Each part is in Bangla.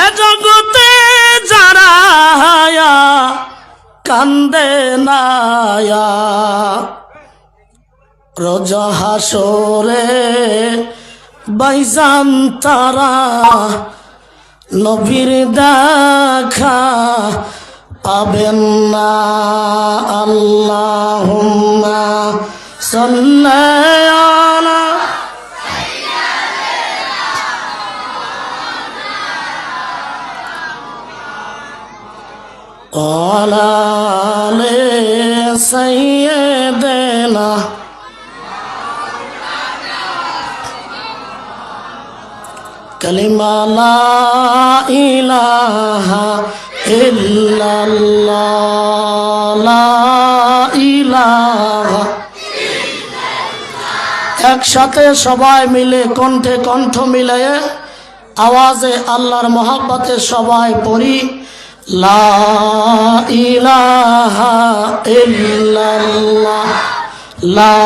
এ জগতে যারা কান্দে নায়া রোজ হাসরে বাইজান তারা নবীর দেখা পাবেন না। আল্লাহুম্মা সাল্লি আলা ওয়ালা আলি সাইয়্যিদিনা কালিমা লা ইলাহা ইল্লাল্লাহ লা ইলাহা। একসাথে সবাই মিলে কণ্ঠে কণ্ঠ মিলিয়ে আওয়াজে আল্লাহর মহব্বতে সবাই পড়ি লা ইলাহা ইল্লাল্লাহ লা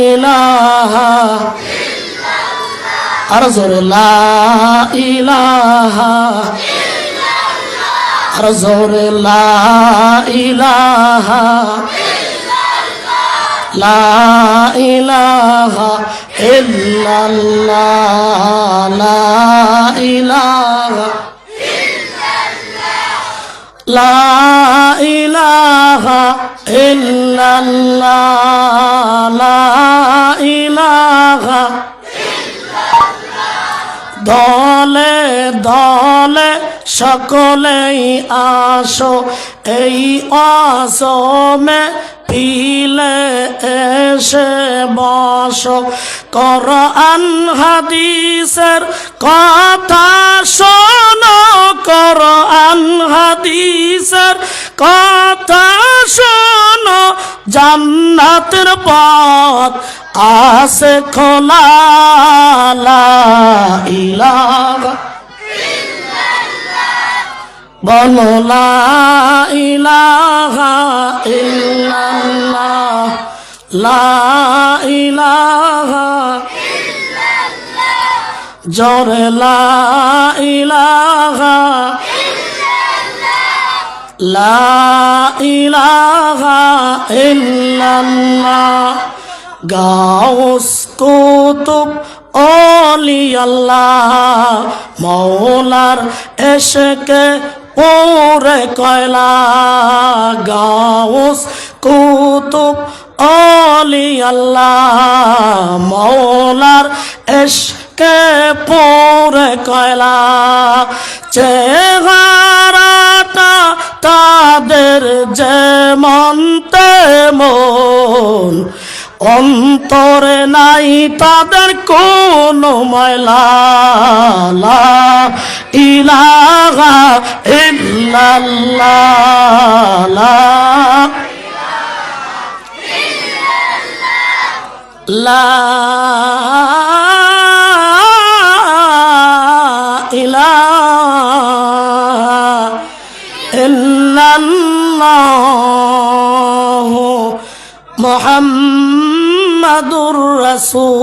ইলাহা আর জোরে লা ইলাহা আর জোরে লা ইলাহা লা ইলাহা ইল্লাল্লাহ লা ইলাহা লা ইলাহা ইল্লাল্লাহ লা ইলাহা। দলে দলে সকলেই আসো এই আসমে পিলে এসে বসো কোরআন হাদিসের কথা শোনো কোরআন হাদিসের কথা শোনো জান্নাতের পথ আছে খোলা লা ইলাহা বলো লা ইলাহা ইল্লাল্লাহ লা ইলাহা জোরে লা ইলাহা লা ইলাহা ইল্লাল্লাহ। গাউস কুতুব ওলি আল্লাহ মৌলার এশকে পুরে কয়লা গাউস কুতুব ওলি আল্লাহ মৌলার এশকে পুরে কয়লা চেহারাটা তাদের যেমন তেমন অন্তরে নাই তাদের কোনো ময়লা লা ইলাহা ইল্লাল্লাহ লা ইলাহা ইল্লাল্লাহ মুহাম্মাদুর রাসূলুল্লাহ।